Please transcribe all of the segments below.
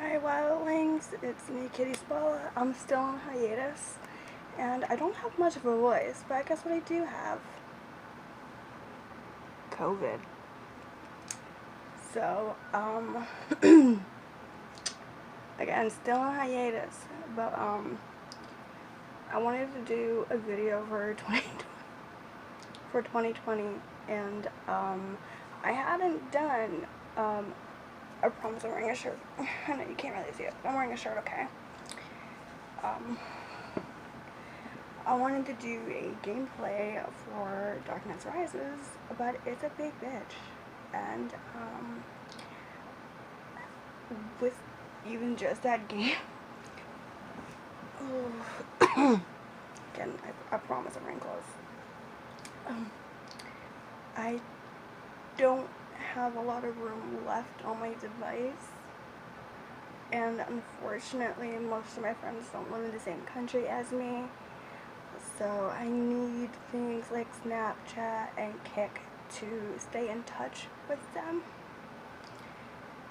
Hi wildlings, it's me, Kitty Spalla. I'm still on hiatus, and I don't have much of a voice, but I guess what I do have? COVID. So, again, still on hiatus, but, I wanted to do a video for 2020, and, I hadn't done, I promise I'm wearing a shirt. I know you can't really see it. I'm wearing a shirt, okay? I wanted to do a gameplay for Darkness Rises, but it's a big bitch. And, with even just that game, again, I promise I'm wearing clothes. I don't have a lot of room left on my device, and unfortunately most of my friends don't live in the same country as me, so I need things like Snapchat and Kik to stay in touch with them.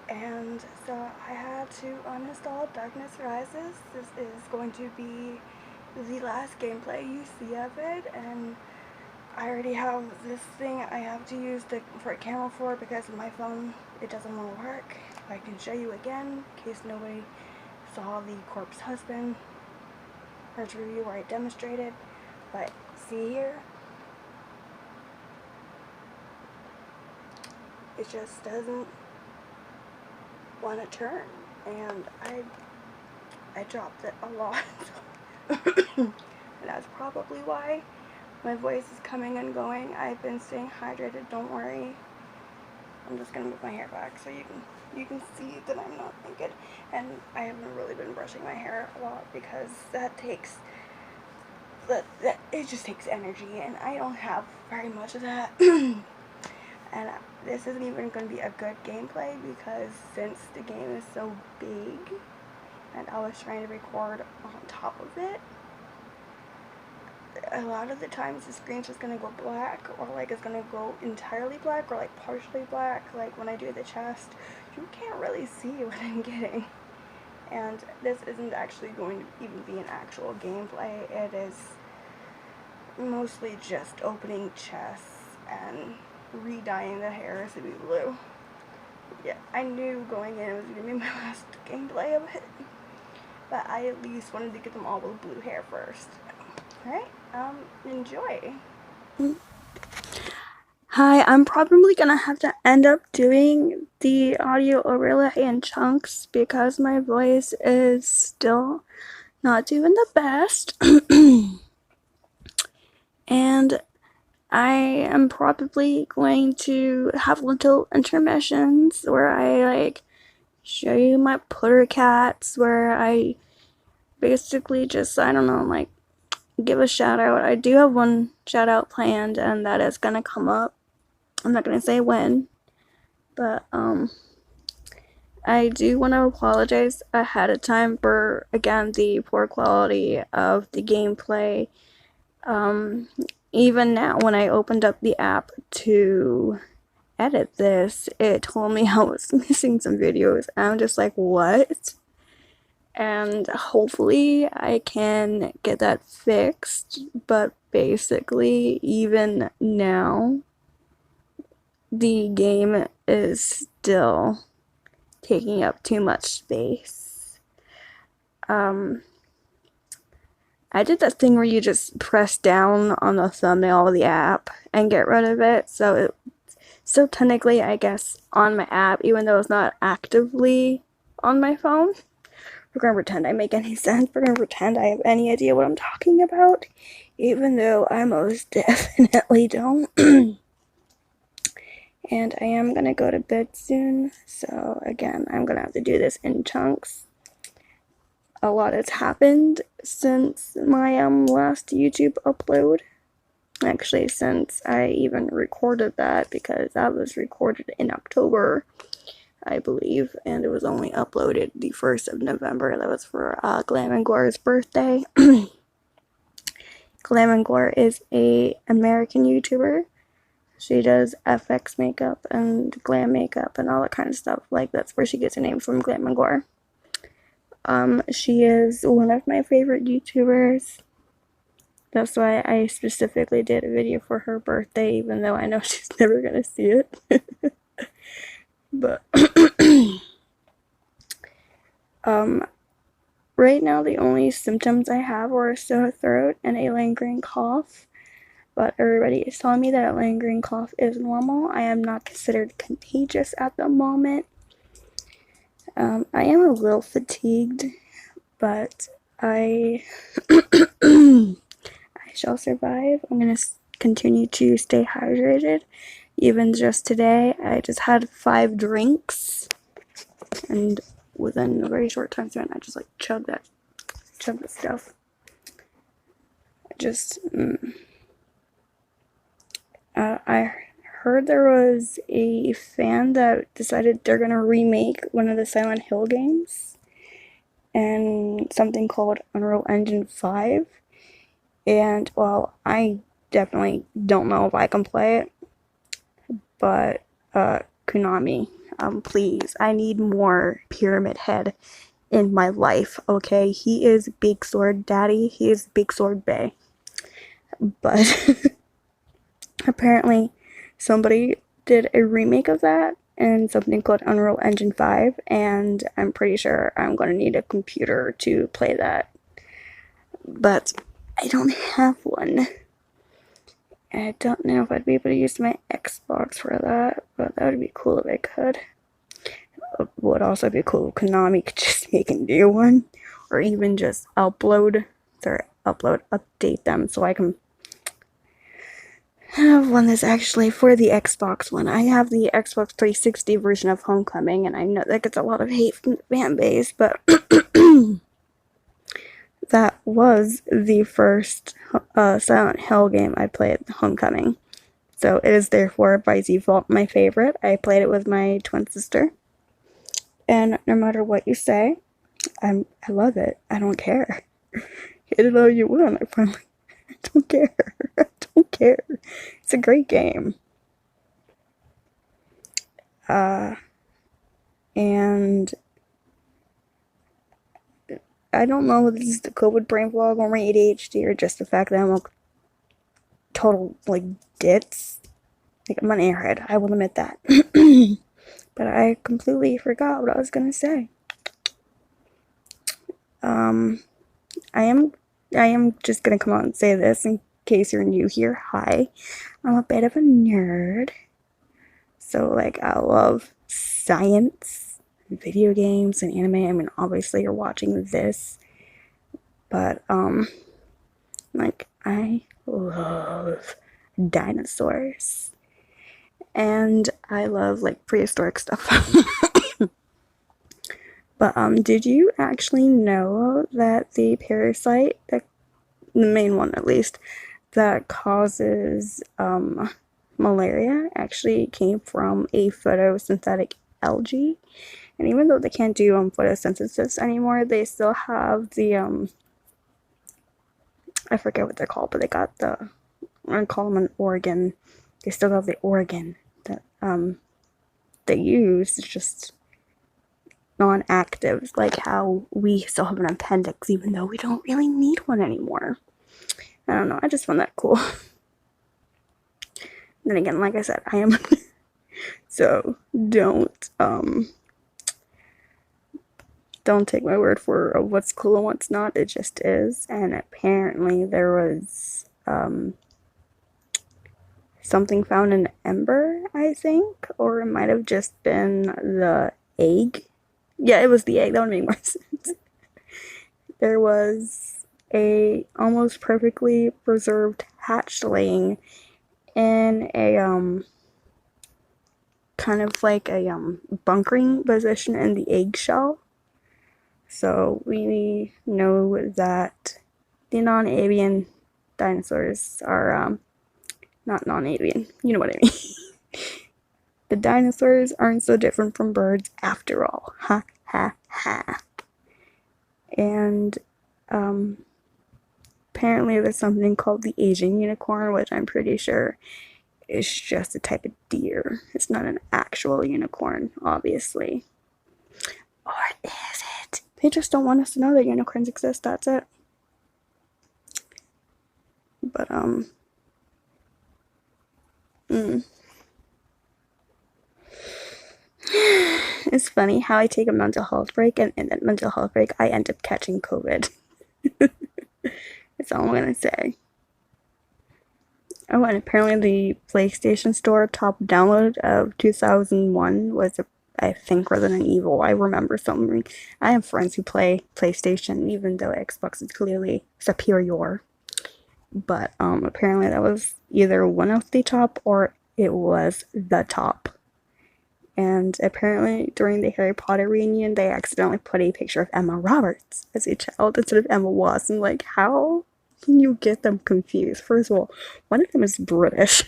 And so I had to uninstall Darkness Rises. This is going to be the last gameplay you see of it, and I already have this thing I have to use for a camera for because my phone, it doesn't want to work. I can show you again in case nobody saw the corpse husband first review where I demonstrated. But see here, it just doesn't want to turn, and I dropped it a lot. And that's probably why my voice is coming and going. I've been staying hydrated, don't worry. I'm just gonna move my hair back so you can see that I'm not naked. And I haven't really been brushing my hair a lot because that takes it just takes energy, and I don't have very much of that. And this isn't even going to be a good gameplay because since the game is so big and I was trying to record on top of it, a lot of the times the screen's just going to go black, or like it's going to go entirely black, or like partially black. Like when I do the chest, you can't really see what I'm getting. And this isn't actually going to even be an actual gameplay. It is mostly just opening chests and re-dyeing the hair to be blue. Yeah, I knew going in it was going to be my last gameplay of it, but I at least wanted to get them all with blue hair first. Alright, enjoy. Hi, I'm probably gonna have to end up doing the audio overlay in chunks because my voice is still not doing the best. And I am probably going to have little intermissions where I like show you my putter cats, where I basically just, I don't know, like give a shout out. I do have one shout out planned, and that is gonna come up. I'm not gonna say when, but I do want to apologize ahead of time for, again, the poor quality of the gameplay. Even now, when I opened up the app to edit this, it told me I was missing some videos. I'm just like, what? And hopefully I can get that fixed, but basically, even now, the game is still taking up too much space. I did that thing where you just press down on the thumbnail of the app and get rid of it, so technically, I guess, on my app, even though it's not actively on my phone. We're gonna pretend I make any sense. We're gonna pretend I have any idea what I'm talking about, even though I most definitely don't. And I am gonna go to bed soon, so again, I'm gonna have to do this in chunks. A lot has happened since my last YouTube upload. Actually, since I even recorded that, because that was recorded in October, I believe, and it was only uploaded the 1st of November. That was for Glam&Gore's birthday. Glam&Gore is a American YouTuber. She does FX makeup and glam makeup and all that kind of stuff. Like, that's where she gets her name from, Glam&Gore. She is one of my favorite YouTubers. That's why I specifically did a video for her birthday, even though I know she's never gonna see it. But right now the only symptoms I have are a sore throat and a lingering cough. But everybody is telling me that a lingering cough is normal. I am not considered contagious at the moment. I am a little fatigued, but I shall survive. I'm gonna continue to stay hydrated. Even just today, I just had 5 drinks, and within a very short time span, I just like chugged the stuff. I heard there was a fan that decided they're gonna remake one of the Silent Hill games, and something called Unreal Engine 5. And, well, I definitely don't know if I can play it, but, Konami, please, I need more Pyramid Head in my life, okay? He is Big Sword Daddy, he is Big Sword Bay. But, apparently, somebody did a remake of that, and something called Unreal Engine 5, and I'm pretty sure I'm gonna need a computer to play that. But I don't have one. I don't know if I'd be able to use my Xbox for that, but that would be cool if I could. It would also be cool if Konami could just make a new one, or even just update them so I can have one that's actually for the Xbox One. I have the Xbox 360 version of Homecoming, and I know that gets a lot of hate from the fan base, but that was the first Silent Hill game I played, Homecoming. So it is therefore by default my favorite. I played it with my twin sister, and no matter what you say, I love it. I don't care. Hit it all you want. I don't care. I don't care. It's a great game. And I don't know if this is the COVID brain fog or my ADHD or just the fact that I'm a total, like, ditz. Like, I'm an airhead. I will admit that. But I completely forgot what I was gonna say. I am just gonna come out and say this in case you're new here. Hi. I'm a bit of a nerd. So, like, I love science, video games, and anime. I mean, obviously you're watching this. But, like, I love dinosaurs. And I love, like, prehistoric stuff. But, did you actually know that the parasite, the main one at least, that causes, malaria actually came from a photosynthetic algae? And even though they can't do, photosynthesis anymore, they still have the, I forget what they're called, but they got the, I'm gonna call them an organ. They still have the organ that, they use. It's just non-active, like how we still have an appendix even though we don't really need one anymore. I don't know, I just found that cool. Then again, like I said, I am so don't take my word for what's cool and what's not. It just is. And apparently there was something found in ember, I think, or it might have just been the egg. Yeah, it was the egg. That would make more sense. There was a almost perfectly preserved hatchling in a kind of like a bunkering position in the eggshell. So we know that the non-avian dinosaurs are not non-avian. You know what I mean. The dinosaurs aren't so different from birds after all. Ha ha ha. And apparently there's something called the Asian unicorn, which I'm pretty sure is just a type of deer. It's not an actual unicorn, obviously. Or is it? They just don't want us to know that unicorns exist, that's it. But, it's funny how I take a mental health break, and in that mental health break, I end up catching COVID. That's all I'm gonna say. Oh, and apparently the PlayStation Store top download of 2001 was, I think, Resident Evil. I remember something. I have friends who play PlayStation, even though Xbox is clearly superior. But apparently that was either one of the top or it was the top. And apparently during the Harry Potter reunion, they accidentally put a picture of Emma Roberts as a child instead of Emma Watson. Like, how can you get them confused? First of all, one of them is British.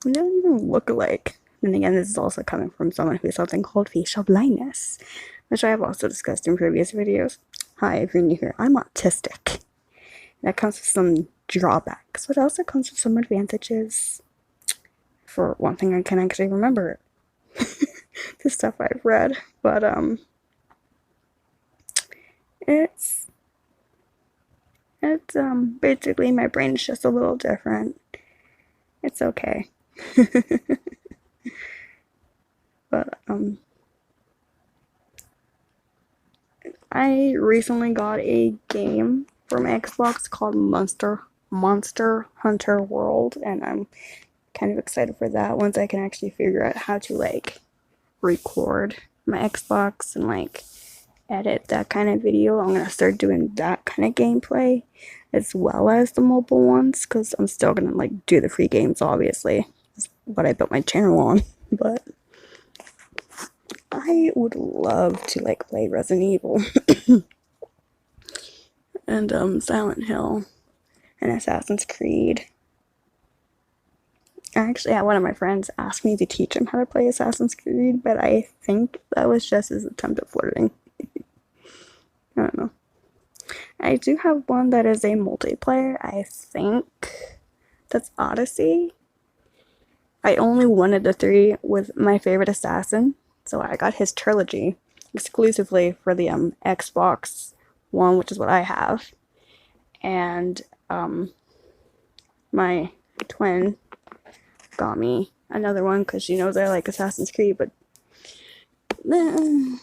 They don't even look alike. And again, this is also coming from someone who has something called facial blindness, which I have also discussed in previous videos. Hi, if you're new here, I'm autistic. That comes with some drawbacks, but it also comes with some advantages. For one thing, I can actually remember the stuff I've read, but it's basically my brain is just a little different. It's okay. But I recently got a game from Xbox called Monster Hunter World, and I'm kind of excited for that once I can actually figure out how to like record my Xbox and like edit that kind of video. I'm gonna start doing that kind of gameplay as well as the mobile ones, because I'm still gonna like do the free games, obviously. That's what I built my channel on. But I would love to like play Resident Evil and Silent Hill and Assassin's Creed. I actually had one of my friends ask me to teach him how to play Assassin's Creed, but I think that was just his attempt at flirting. I don't know. I do have one that is a multiplayer. I think that's Odyssey. I only wanted the 3 with my favorite assassin, so I got his trilogy exclusively for the Xbox One, which is what I have. And my twin got me another one because she knows I like Assassin's Creed, but I'm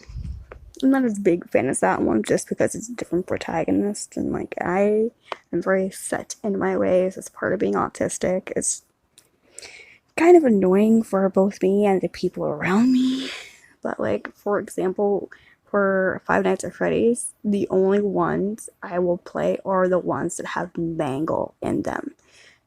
not as big a fan as that one just because it's a different protagonist, and like I am very set in my ways as part of being autistic. It's kind of annoying for both me and the people around me, but like, for example, for Five Nights at Freddy's, the only ones I will play are the ones that have Mangle in them.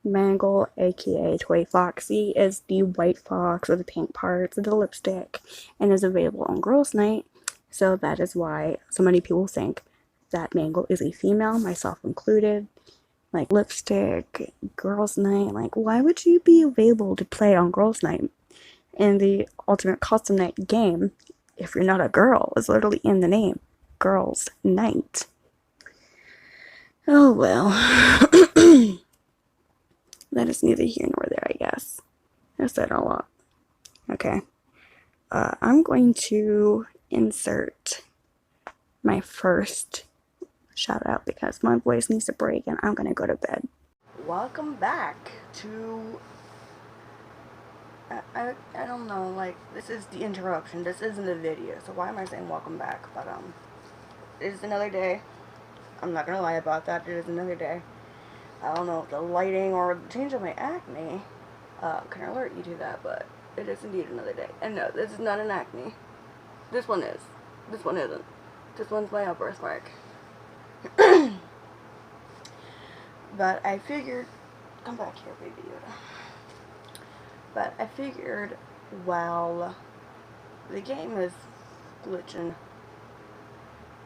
Mangle, aka Toy Foxy, is the white fox with the pink parts of the lipstick and is available on Girls' Night. So that is why so many people think that Mangle is a female, myself included. Like, lipstick, Girls' Night, like, why would you be available to play on Girls' Night? In the Ultimate Custom Night game, if you're not a girl, it's literally in the name. Girls' Night. Oh well. That is neither here nor there, I guess. I said a lot. Okay. I'm going to insert my first shout out because my voice needs to break and I'm gonna go to bed. Welcome back to I don't know, like, this is the interruption. This isn't a video, so why am I saying welcome back? But it is another day. I'm not gonna lie about that. It is another day. I don't know if the lighting or the change of my acne can alert you to that, but it is indeed another day. And no, this is not an acne. This one is. This one isn't. This one's my birthmark. But I figured, come back here, baby Yoda. But I figured, well, the game is glitching.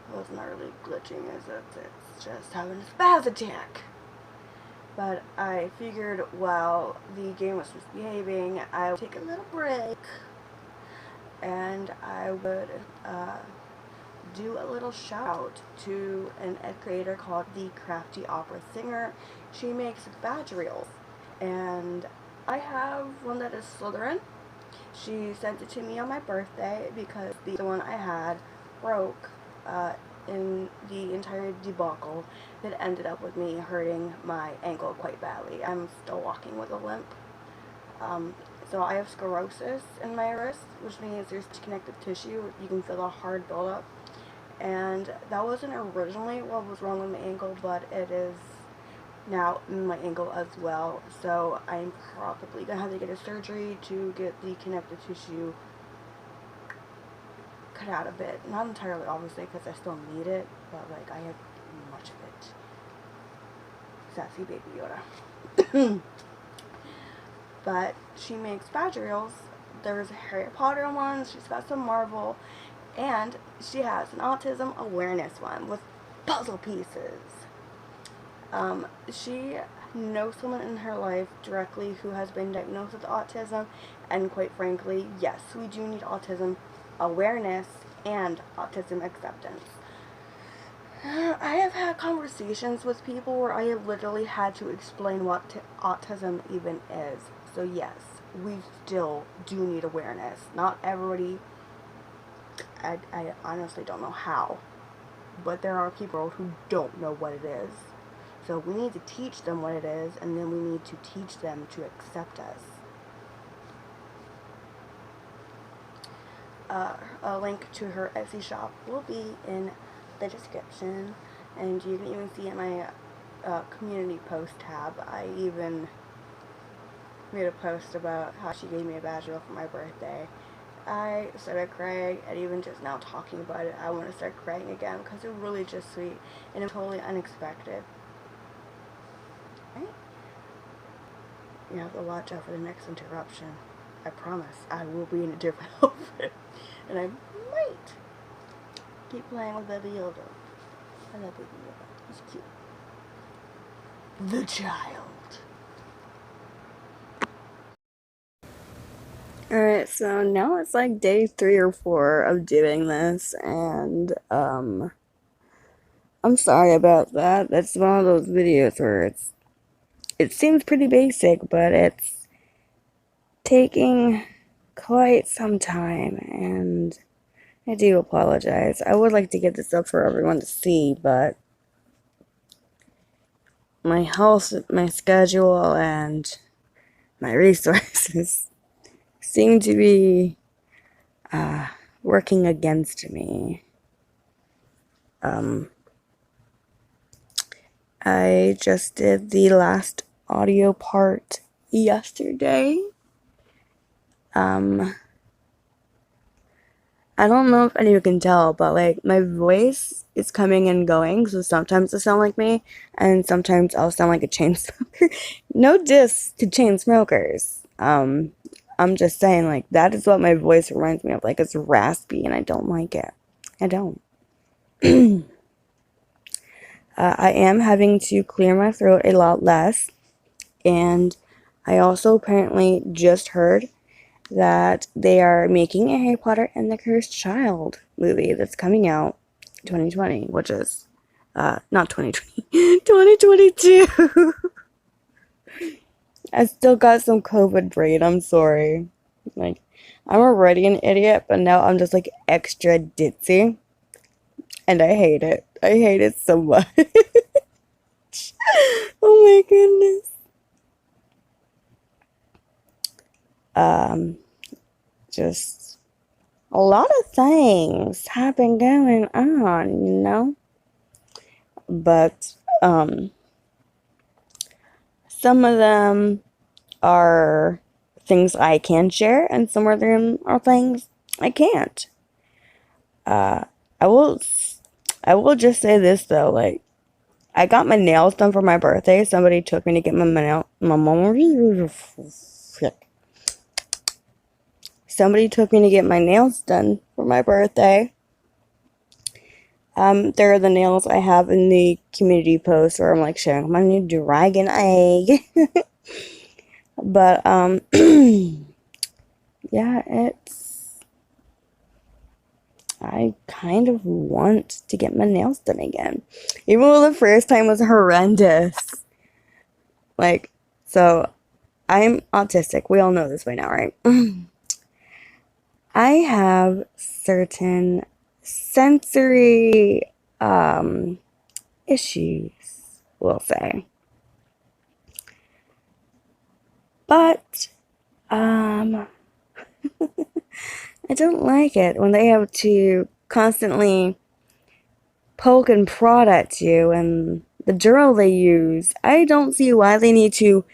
Well, it's not really glitching, is it? It's just having a spaz attack. But I figured while the game was misbehaving, I would take a little break and I would do a little shout out to an ed creator called TheCraftyOperaSinger. She makes badge reels, and I have one that is Slytherin. She sent it to me on my birthday because the one I had broke in the entire debacle that ended up with me hurting my ankle quite badly. I'm still walking with a limp. So I have sclerosis in my wrist, which means there's connective tissue. You can feel a hard buildup. And that wasn't originally what was wrong with my ankle, but it is now in my ankle as well. So I'm probably going to have to get a surgery to get the connective tissue cut out a bit. Not entirely, obviously, because I still need it, but like I have much of it. Sassy baby Yoda. But she makes badge reels. There's Harry Potter ones, she's got some Marvel, and she has an autism awareness one with puzzle pieces. She knows someone in her life directly who has been diagnosed with autism, and quite frankly, yes, we do need autism awareness and autism acceptance. I have had conversations with people where I have literally had to explain what autism even is. So yes, we still do need awareness. Not everybody, I honestly don't know how, but there are people who don't know what it is. So we need to teach them what it is, and then we need to teach them to accept us. A link to her Etsy shop will be in the description, and you can even see in my community post tab, I even made a post about how she gave me a badge reel for my birthday. I started crying, and even just now talking about it, I want to start crying again because it was really just sweet and totally unexpected. Right? You have to watch out for the next interruption. I promise I will be in a different outfit, and I might keep playing with Baby Yoda. I love Baby Yoda. He's cute. The child. Alright, so now it's like day 3 or 4 of doing this, and I'm sorry about that. That's one of those videos where it seems pretty basic, but it's taking quite some time, and I do apologize. I would like to get this up for everyone to see, but my health, my schedule, and my resources seem to be working against me. I just did the last audio part yesterday. I don't know if anyone can tell, but like my voice is coming and going, so sometimes I sound like me, and sometimes I'll sound like a chain smoker. No diss to chain smokers. I'm just saying, like, that is what my voice reminds me of. Like, it's raspy, and I don't like it. I don't. I am having to clear my throat a lot less, and I also apparently just heard that they are making a Harry Potter and the Cursed Child movie that's coming out 2020, which is, not 2020, 2022. I still got some COVID brain, I'm sorry. Like, I'm already an idiot, but now I'm just, like, extra ditzy. And I hate it. I hate it so much. Oh my goodness. Just a lot of things have been going on, you know? But, some of them are things I can share, and some of them are things I can't. I will just say this though, like, I got my nails done for my birthday. Somebody took me to get Somebody took me to get my nails done for my birthday. They're the nails I have in the community post where I'm like showing my new dragon egg. But, yeah, I kind of want to get my nails done again. Even though the first time was horrendous. Like, so, I'm autistic. We all know this by now, right? I have certain sensory issues, we'll say. But I don't like it when they have to constantly poke and prod at you, and the drill they use, I don't see why they need to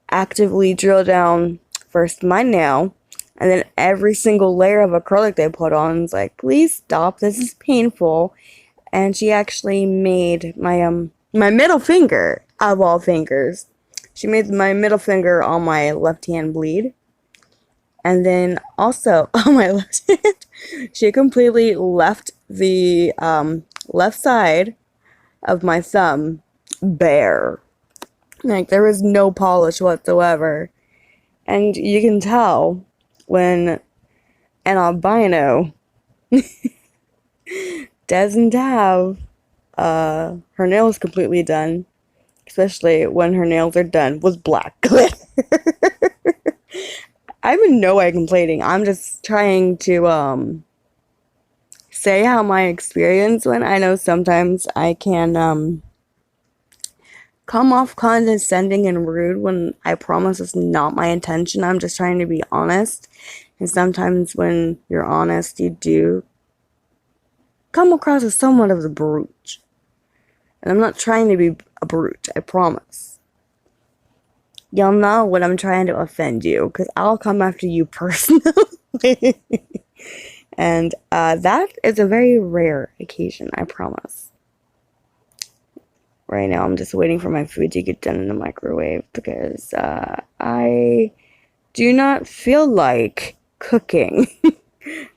actively drill down first my nail, and then every single layer of acrylic they put on is like, please stop, this is painful. And she actually made my my middle finger, of all fingers, she made my middle finger on my left hand bleed. And then also on my left hand, she completely left the left side of my thumb bare. Like, there was no polish whatsoever. And you can tell when an albino doesn't have her nails completely done, especially when her nails are done with black glitter. I'm in no way complaining. I'm just trying to say how my experience went. I know sometimes I can come off condescending and rude when I promise it's not my intention. I'm just trying to be honest. And sometimes when you're honest, you do come across as somewhat of a brute. And I'm not trying to be a brute, I promise. You'll know when I'm trying to offend you, because I'll come after you personally. And that is a very rare occasion, I promise. Right now, I'm just waiting for my food to get done in the microwave, because I do not feel like cooking.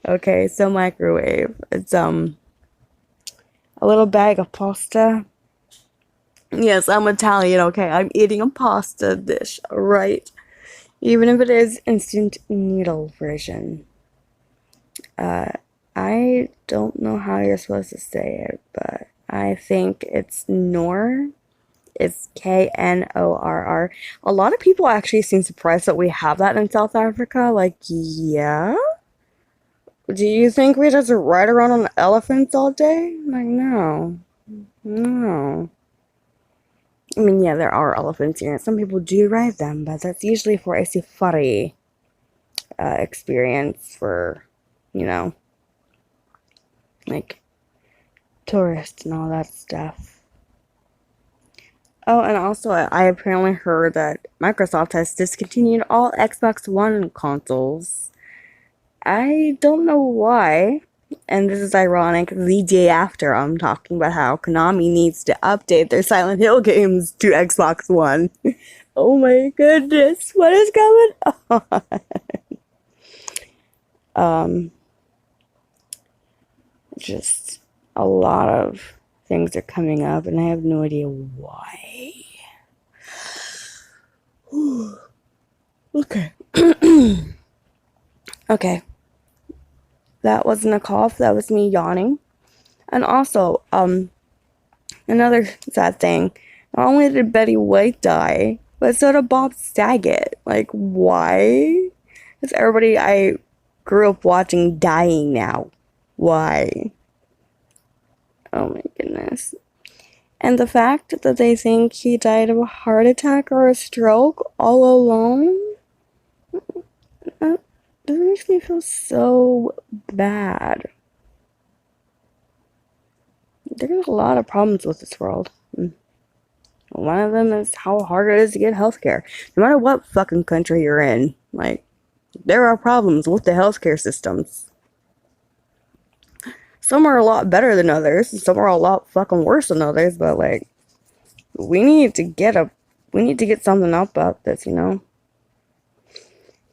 Okay, so microwave. It's a little bag of pasta. Yes, I'm Italian, okay? I'm eating a pasta dish, right? Even if it is instant noodle version. I don't know how you're supposed to say it, but I think it's Knorr. It's Knorr. A lot of people actually seem surprised that we have that in South Africa. Like, yeah? Do you think we just ride around on elephants all day? Like, no. No. I mean, yeah, there are elephants here. Some people do ride them, but that's usually for a safari experience for, you know, like tourists and all that stuff. Oh, and also I apparently heard that Microsoft has discontinued all Xbox One consoles. I don't know why. And this is ironic, the day after I'm talking about how Konami needs to update their Silent Hill games to Xbox One. Oh my goodness, what is going on? Just a lot of things are coming up, and I have no idea why. Okay. Okay. That wasn't a cough, that was me yawning. And also, another sad thing, not only did Betty White die, but so did Bob Saget. Like, why is everybody I grew up watching dying now? Why? Oh my goodness. And the fact that they think he died of a heart attack or a stroke all alone, that makes me feel so bad. There's a lot of problems with this world. One of them is how hard it is to get healthcare. No matter what fucking country you're in, like, there are problems with the healthcare systems. Some are a lot better than others, and some are a lot fucking worse than others, but, like, we need to get something up about this, you know?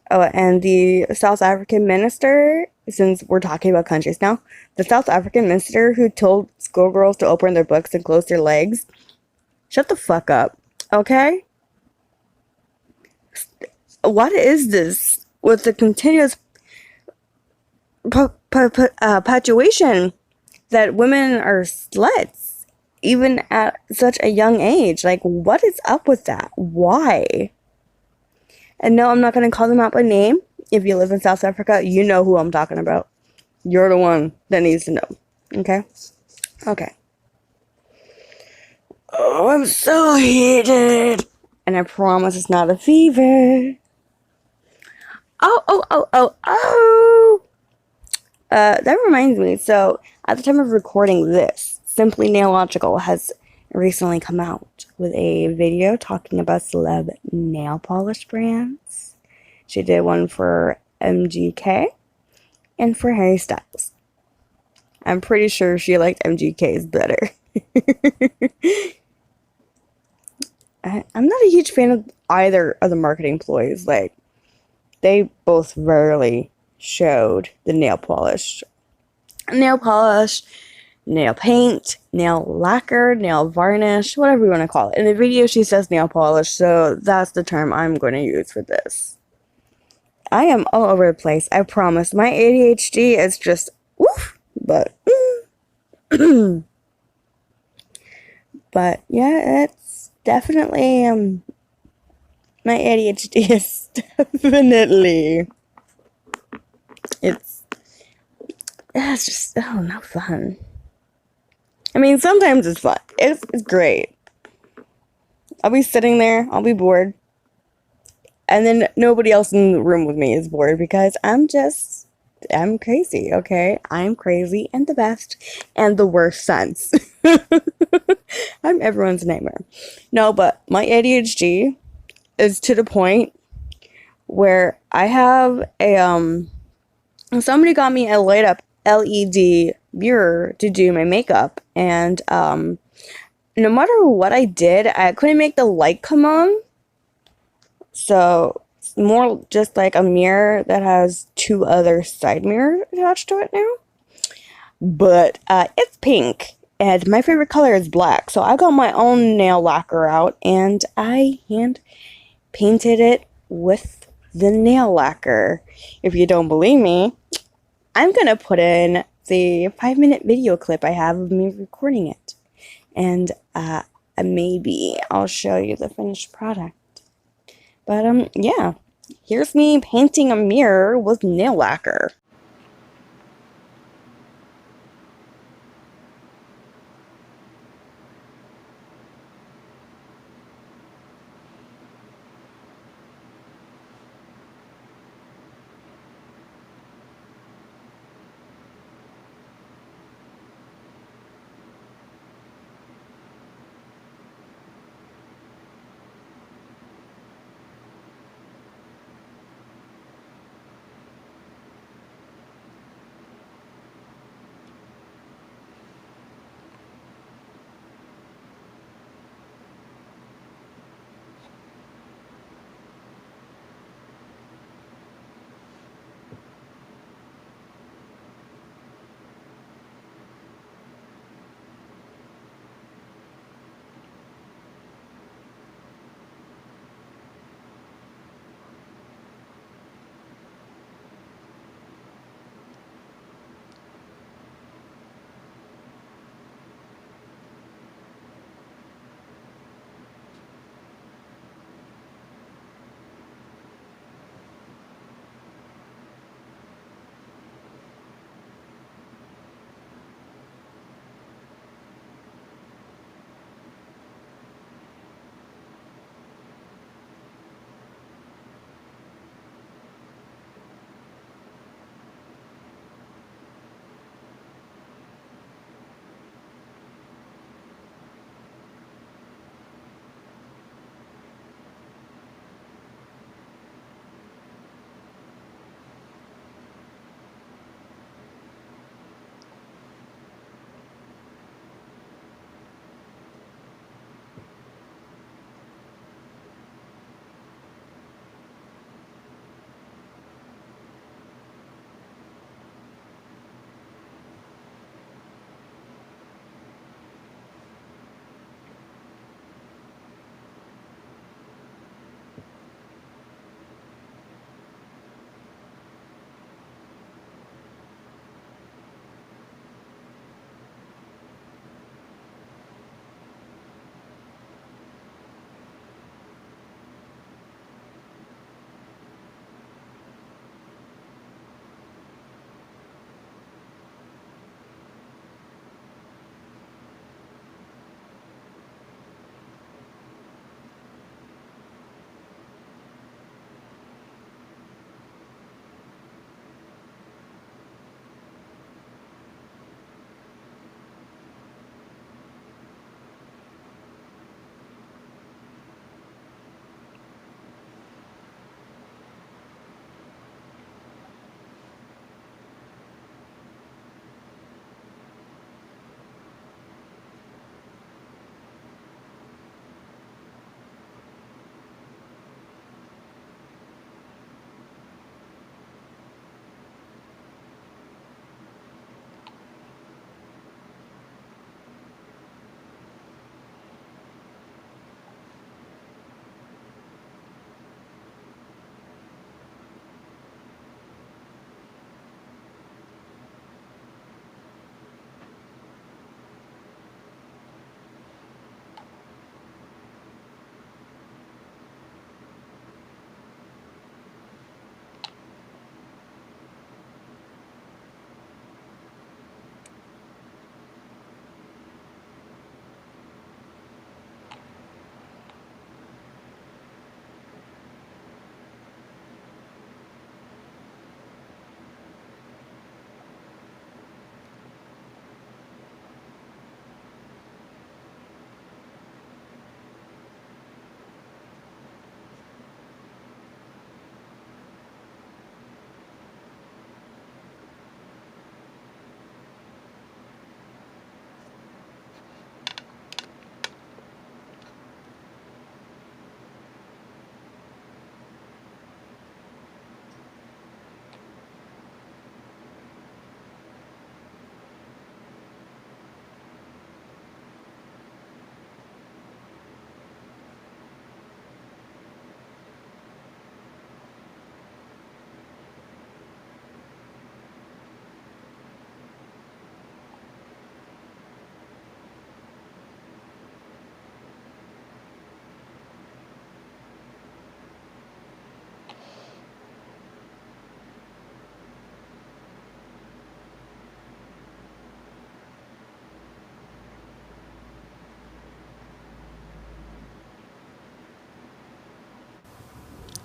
Oh, and the South African minister, since we're talking about countries now, the South African minister who told schoolgirls to open their books and close their legs, shut the fuck up, okay? What is this with the continuous perpetuation that women are sluts, even at such a young age? Like, what is up with that? Why? And no, I'm not going to call them out by name. If you live in South Africa, you know who I'm talking about. You're the one that needs to know. Okay? Okay. Oh, I'm so heated. And I promise it's not a fever. Oh. That reminds me. So, at the time of recording this, Simply Nailogical has recently come out with a video talking about celeb nail polish brands. She did one for MGK and for Harry Styles. I'm pretty sure she liked MGK's better. I'm not a huge fan of either of the marketing employees. Like, they both rarely showed the nail polish, nail paint, nail lacquer, nail varnish, whatever you want to call it. In the video, she says nail polish, so that's the term I'm going to use for this. I am all over the place, I promise. My ADHD is just woof, but but yeah, it's definitely my ADHD is definitely it's just not fun. I mean, sometimes it's fun. It's great. I'll be sitting there, I'll be bored, and then nobody else in the room with me is bored because I'm crazy, okay? I'm crazy in the best and the worst sense. I'm everyone's nightmare. No, but my ADHD is to the point where I have a, somebody got me a light up LED mirror to do my makeup, and no matter what I did, I couldn't make the light come on. So it's more just like a mirror that has 2 other side mirrors attached to it now. But it's pink, and my favorite color is black. So I got my own nail lacquer out, and I hand painted it with the nail lacquer. If you don't believe me, I'm gonna put in the 5-minute video clip I have of me recording it, and maybe I'll show you the finished product. But yeah, here's me painting a mirror with nail lacquer.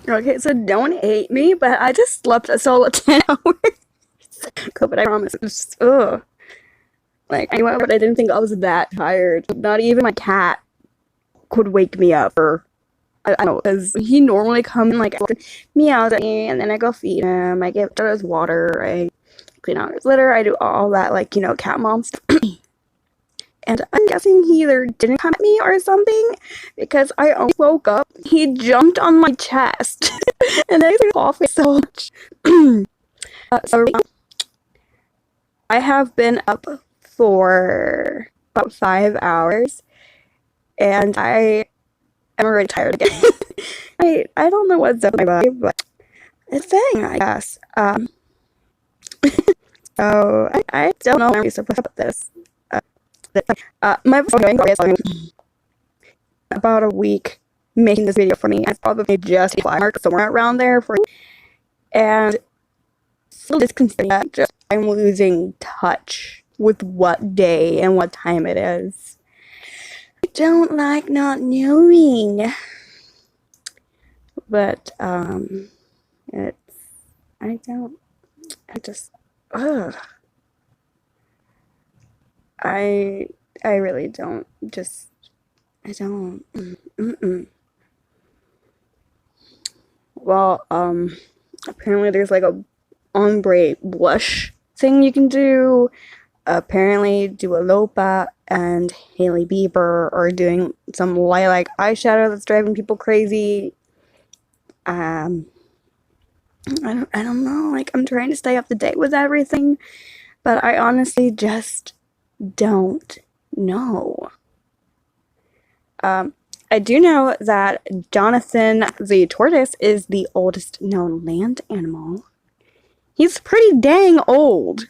Okay, so don't hate me, but I just slept a solid 10 hours. But I promise, it's just, ugh. Like, I went, but I didn't think I was that tired. Not even my cat could wake me up, or I don't know, because he normally comes like meows at me, and then I go feed him, I give his water, I clean out his litter, I do all that, like, you know, cat mom stuff. And I'm guessing he either didn't come at me or something, because I only woke up, he jumped on my chest, and I started coughing so much. So I have been up for about 5 hours, and I am already tired again. I don't know what's up with my body, but it's thing, I guess. So I don't know how I'm supposed to put this. My going about a week making this video for me. I probably just a mark somewhere around there for, and so disconcerting. Just I'm losing touch with what day and what time it is. I don't like not knowing, but it's I really don't, just, I don't, Well, apparently there's like a ombre blush thing you can do. Apparently Dua Lipa and Hailey Bieber are doing some lilac eyeshadow that's driving people crazy. I don't know, like, I'm trying to stay up to date with everything, but I honestly just don't know. I do know that Jonathan the tortoise is the oldest known land animal. He's pretty dang old.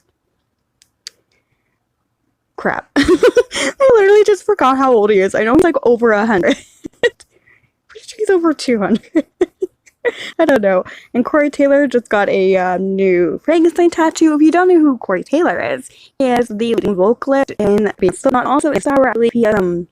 Crap. I literally just forgot how old he is. I know he's like over 100. Pretty sure he's over 200. I don't know. And Corey Taylor just got a new Frankenstein tattoo. If you don't know who Corey Taylor is, he is the leading vocalist in Slipknot. Also, in Sour, I believe he has a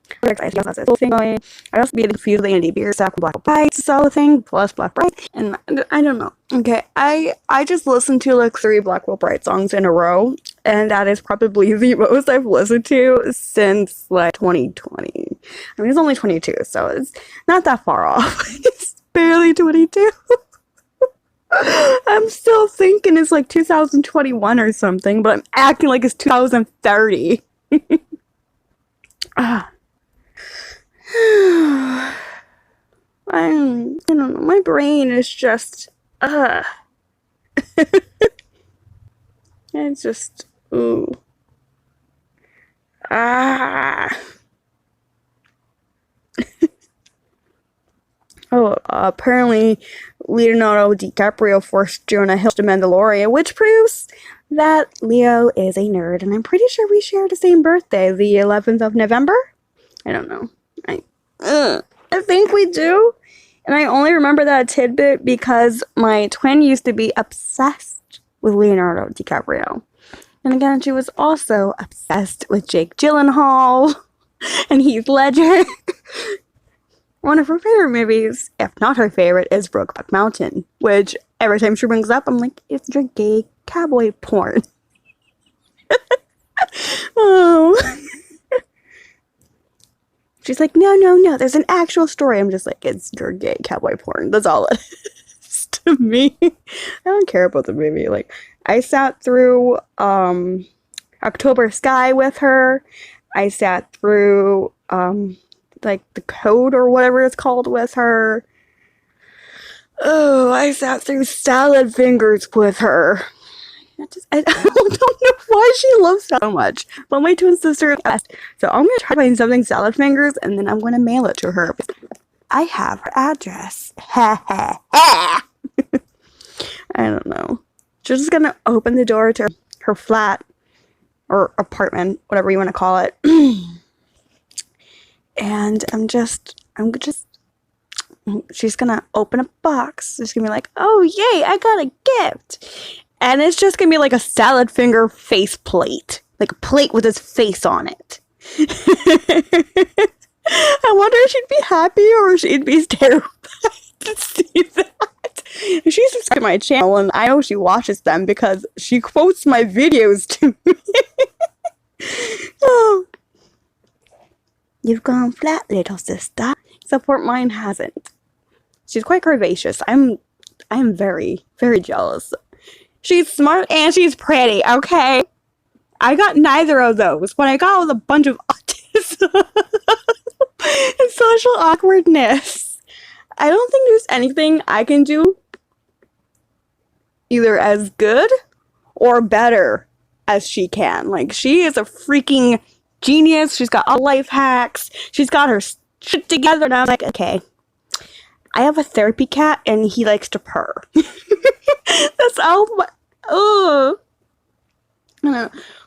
whole thing going. I also be confused with Andy Beer, Sack, Black Bright, solo thing, plus Black Bright, and I don't know. Okay, I just listened to like 3 Blackwell Bright songs in a row, and that is probably the most I've listened to since like 2020. I mean, it's only 22, so it's not that far off. It's barely 22. I'm still thinking it's like 2021 or something, but I'm acting like it's 2030. I don't know, my brain is just, it's just, ooh. Oh, apparently Leonardo DiCaprio forced Jonah Hill to Mandalorian, which proves that Leo is a nerd, and I'm pretty sure we share the same birthday, the 11th of November? I don't know. I think we do, and I only remember that tidbit because my twin used to be obsessed with Leonardo DiCaprio. And again, she was also obsessed with Jake Gyllenhaal and Heath Ledger. One of her favorite movies, if not her favorite, is Brokeback Mountain, which every time she brings up, I'm like, it's your gay cowboy porn. Oh. She's like, no, there's an actual story. I'm just like, it's your gay cowboy porn. That's all it is to me. I don't care about the movie. Like, I sat through October Sky with her. I sat through like The Code or whatever it's called with her. Oh, I sat through Salad Fingers with her. I don't know why she loves that so much. But my twin sister asked, so I'm going to try to find something Salad Fingers, and then I'm going to mail it to her. I have her address. Ha ha ha. I don't know. She's just going to open the door to her flat or apartment, whatever you want to call it. And she's gonna open a box. She's gonna be like, oh yay, I got a gift. And it's just gonna be like a salad finger face plate. Like a plate with his face on it. I wonder if she'd be happy or she'd be terrified. to see that. She subscribed to my channel, and I know she watches them because she quotes my videos to me. Oh. You've gone flat, little sister. Support mine hasn't. She's quite curvaceous. I'm very, very jealous. She's smart and she's pretty, okay? I got neither of those. What I got was a bunch of autism and social awkwardness. I don't think there's anything I can do either as good or better as she can. Like, she is a freaking genius. She's got all life hacks. She's got her shit together. And I'm like, okay, I have a therapy cat and he likes to purr. That's all.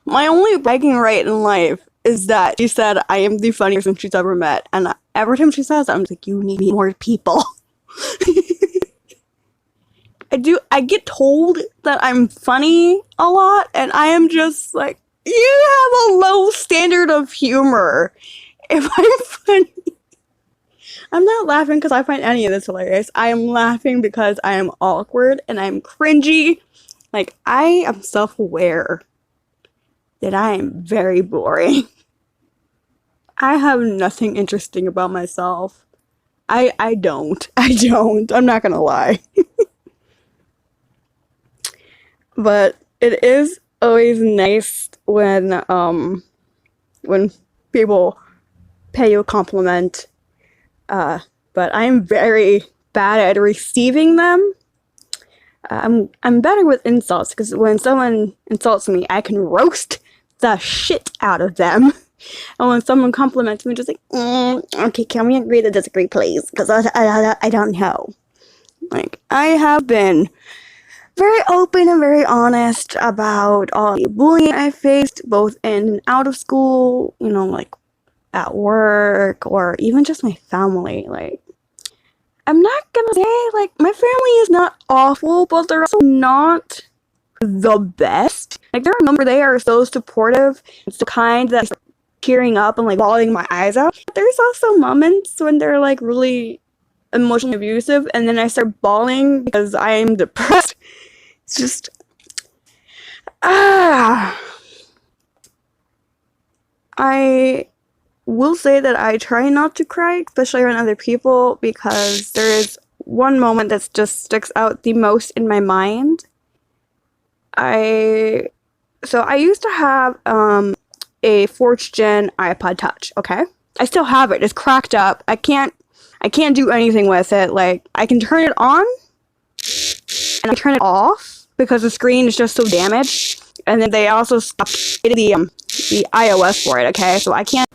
My only bragging right in life is that she said I am the funniest person she's ever met. And every time she says that, I'm like, you need more people. I get told that I'm funny a lot, and I am just like, you have a low standard of humor. If I'm funny, I'm not laughing because I find any of this hilarious. I am laughing because I am awkward and I'm cringy. Like, I am self-aware that I am very boring. I have nothing interesting about myself. I don't. I'm not gonna lie. But it is always nice when people pay you a compliment. But I'm very bad at receiving them. I'm better with insults, because when someone insults me, I can roast the shit out of them. And when someone compliments me, I'm just like, okay, can we agree to disagree, please? Because I don't know. Like, I have been very open and very honest about all the bullying I faced, both in and out of school, you know, like at work, or even just my family. Like, I'm not gonna say, like, my family is not awful, but they're also not the best. Like, they are so supportive and so kind that I'm tearing up and like bawling my eyes out. There's also moments when they're like really emotionally abusive, and then I start bawling because I am depressed. It's just, I will say that I try not to cry, especially around other people, because there is one moment that just sticks out the most in my mind. So I used to have a 4th gen iPod Touch, okay? I still have it. It's cracked up. I can't do anything with it. Like, I can turn it on and I turn it off because the screen is just so damaged. And then they also stopped the iOS for it, okay? So I can't.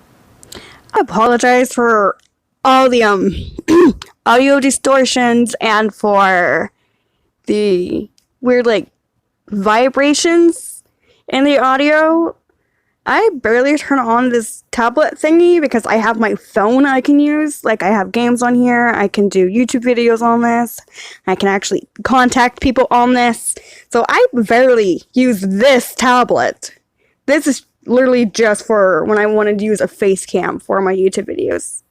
I apologize for all the audio distortions and for the weird like vibrations in the audio. I barely turn on this tablet thingy because I have my phone I can use. Like, I have games on here, I can do YouTube videos on this, I can actually contact people on this. So I barely use this tablet. This is literally just for when I wanted to use a face cam for my YouTube videos.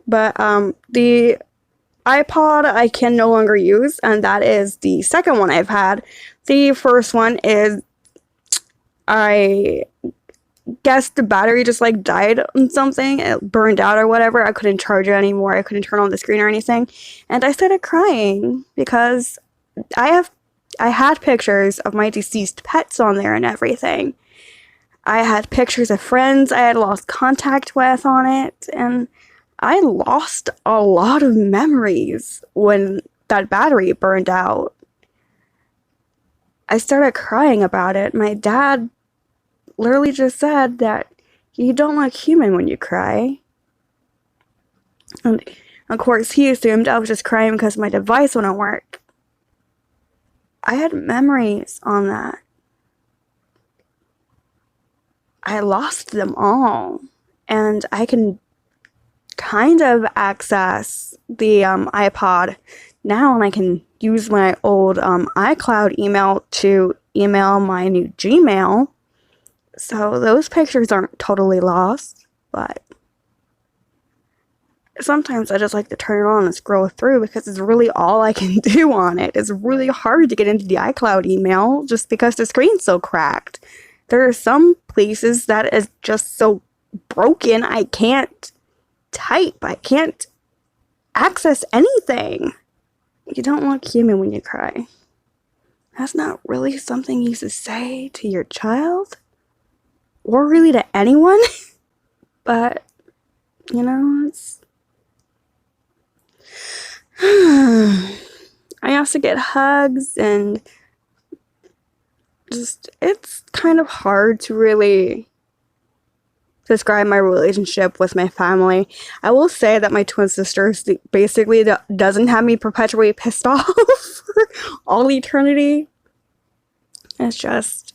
But the iPod I can no longer use, and that is the second one I've had. The first one is, I guess the battery just like died on something. It burned out or whatever. I couldn't charge it anymore. I couldn't turn on the screen or anything. And I started crying because I had pictures of my deceased pets on there and everything. I had pictures of friends I had lost contact with on it. And I lost a lot of memories when that battery burned out. I started crying about it. My dad literally just said that you don't look human when you cry. And of course, he assumed I was just crying because my device wouldn't work. I had memories on that. I lost them all. And I can kind of access the iPod now, and I can use my old iCloud email to email my new Gmail. So those pictures aren't totally lost, but sometimes I just like to turn it on and scroll through because it's really all I can do on it. It's really hard to get into the iCloud email just because the screen's so cracked. There are some places that is just so broken I can't type. I can't access anything. You don't look human when you cry. That's not really something you should say to your child. Or really to anyone. But, you know, it's... I also get hugs and just, it's kind of hard to really describe my relationship with my family. I will say that my twin sister basically doesn't have me perpetually pissed off for all eternity. It's just,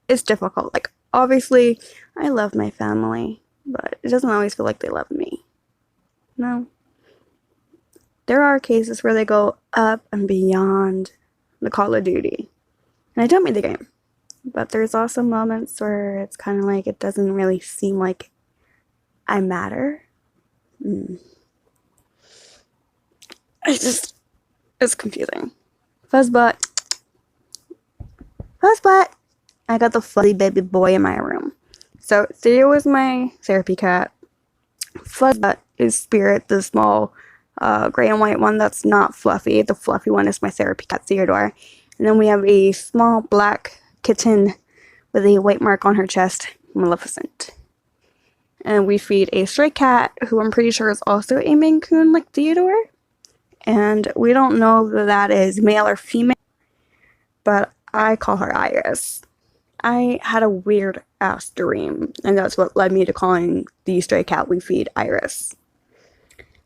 it's difficult. Like, obviously, I love my family, but it doesn't always feel like they love me. No. There are cases where they go up and beyond the Call of Duty. And I don't mean the game. But there's also moments where it's kind of like it doesn't really seem like I matter. It's confusing. Fuzzbutt. Fuzzbutt! I got the fuzzy baby boy in my room. So, Theo is my therapy cat. Fuzzbutt is Spirit, the small gray and white one that's not fluffy. The fluffy one is my therapy cat, Theodore. And then we have a small black kitten with a white mark on her chest, Maleficent. And we feed a stray cat, who I'm pretty sure is also a Maine Coon like Theodore. And we don't know if that is male or female, but I call her Iris. I had a weird ass dream, and that's what led me to calling the stray cat we feed Iris.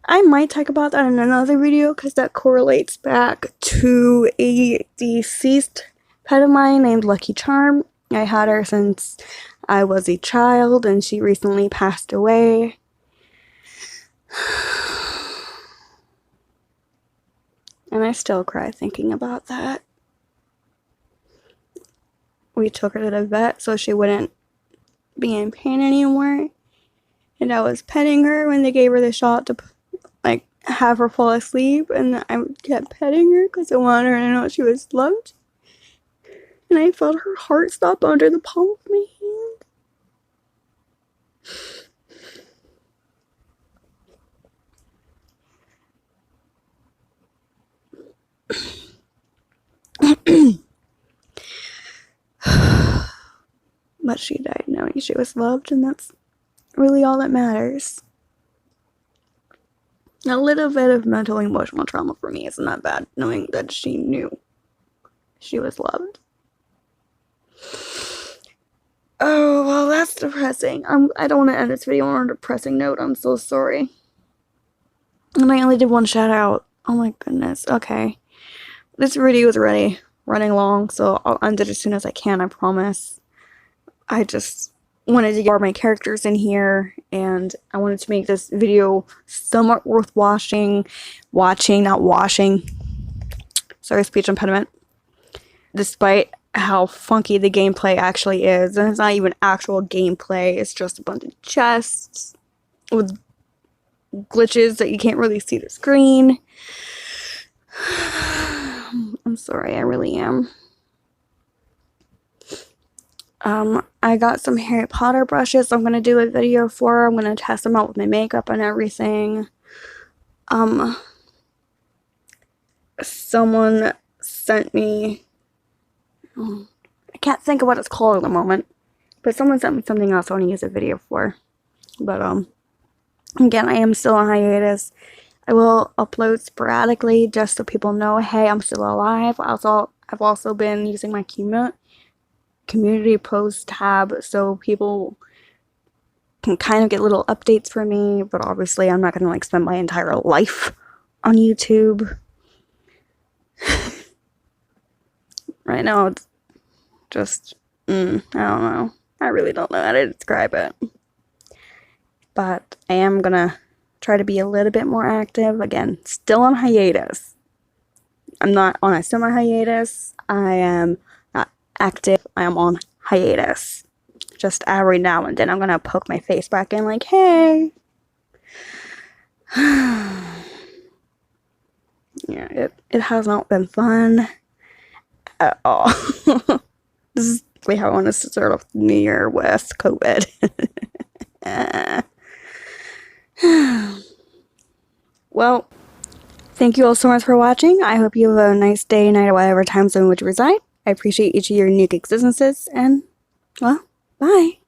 I might talk about that in another video because that correlates back to a deceased pet of mine named Lucky Charm. I had her since I was a child and she recently passed away. And I still cry thinking about that. We took her to the vet so she wouldn't be in pain anymore. And I was petting her when they gave her the shot to like have her fall asleep, and I kept petting her because I wanted her to know she was loved. And I felt her heart stop under the palm of my hand. But she died knowing she was loved, and that's really all that matters. A little bit of mental emotional trauma for me isn't that bad, knowing that she knew she was loved. Oh, well, that's depressing. I don't want to end this video on a depressing note. I'm so sorry. And I only did one shout out. Oh my goodness. Okay. This video is already running long, so I'll end it as soon as I can, I promise. I just wanted to get my characters in here, and I wanted to make this video somewhat worth watching, not washing. Sorry, speech impediment. Despite how funky the gameplay actually is, and it's not even actual gameplay, it's just a bunch of chests with glitches that you can't really see the screen. I'm sorry, I really am. I got some Harry Potter brushes I'm gonna do a video for. I'm gonna test them out with my makeup and everything. Someone sent me, I can't think of what it's called at the moment, but someone sent me something else I want to use a video for. But again, I am still on hiatus. I will upload sporadically just so people know, hey, I'm still alive. I've also been using my community post tab so people can kind of get little updates from me, but obviously I'm not going to like spend my entire life on YouTube. Right now it's just, I don't know. I really don't know how to describe it. But I am going to try to be a little bit more active. Again, still on hiatus. I'm not on a semi-hiatus. I am not active. I am on hiatus. Just every now and then I'm gonna poke my face back in like, hey. Yeah, it has not been fun at all. This is how I want to start off the new year with COVID. Well, thank you all so much for watching. I hope you have a nice day, night, or whatever time zone in which you reside. I appreciate each of your unique existences, and, well, bye.